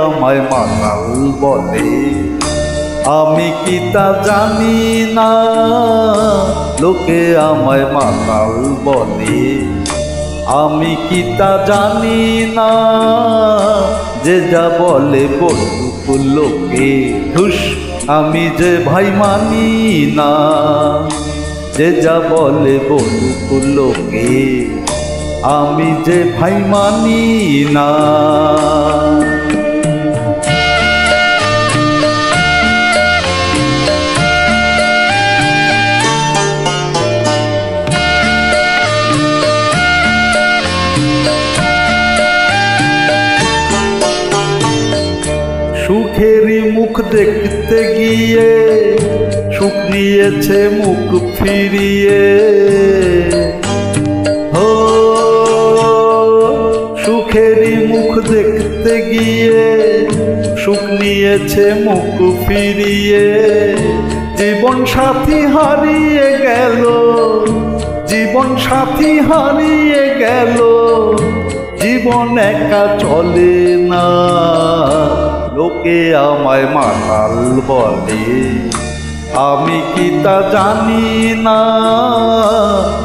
আমায় মাতাল বলে। আমি কি তা জানি না, লোকে আমায় মাতাল বলে। আমি কি তা জানি না, যে যা বলে বলুক লোকে। ধুস, আমি যে ভাই মানি না, যে যা বলে বলুক লোকে। আমি যে ভাই মানি না। সুখেরই মুখ দেখতে গিয়ে সুখ নিয়েছে মুখ ফিরিয়ে। ও সুখেরই মুখ দেখতে গিয়ে সুখ নিয়েছে মুখ ফিরিয়ে। জীবন সাথী হারিয়ে গেল, জীবন সাথী হারিয়ে গেল। জীবন একা চলে না, লোকে আমায় মাতাল বলে। আমি কি তা জানি না,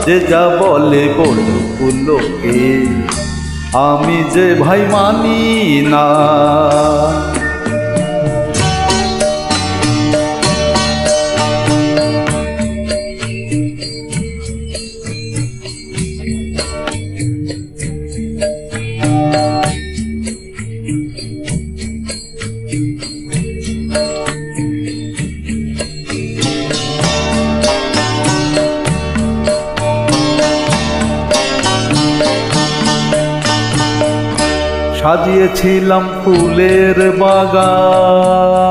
যে যা বলে বলুক লোকে। আমি যে ভাই মানি না। সাজিয়েছিলাম ফুলের বাগান,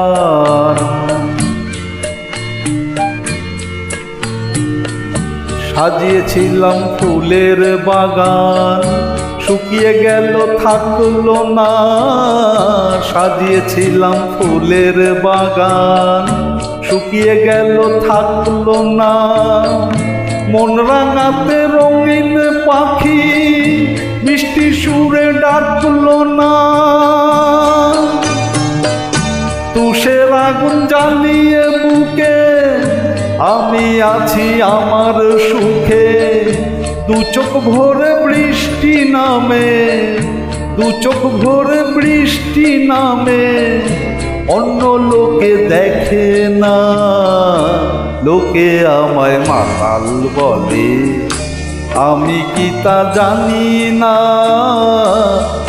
সাজিয়েছিলাম ফুলের বাগান। শুকিয়ে গেল থাকলো না, সাজিয়েছিলাম ফুলের বাগান। শুকিয়ে গেল থাকলো না। মন রাঙাতে রঙিন পাখি মিষ্টি সুরে ডাকলো না। তুষের আগুন জ্বালিয়ে বুকে আমি আছি আমার সুখে। দু চোখ ভরে বৃষ্টি নামে, দু চোখ ভরে বৃষ্টি নামে। অন্য লোকে দেখে না, লোকে আমায় মাতাল বলে। আমি কি তা জানি না,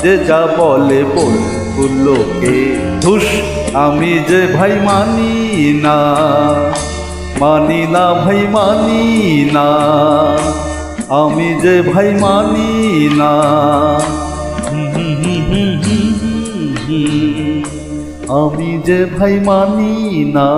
যে যা বলে বলুক লোকে। ধুস, আমি যে ভাই মানি না, মানি না ভাই মানি না। আমি যে ভাই মানি না। আমি যে ভাই মানি না।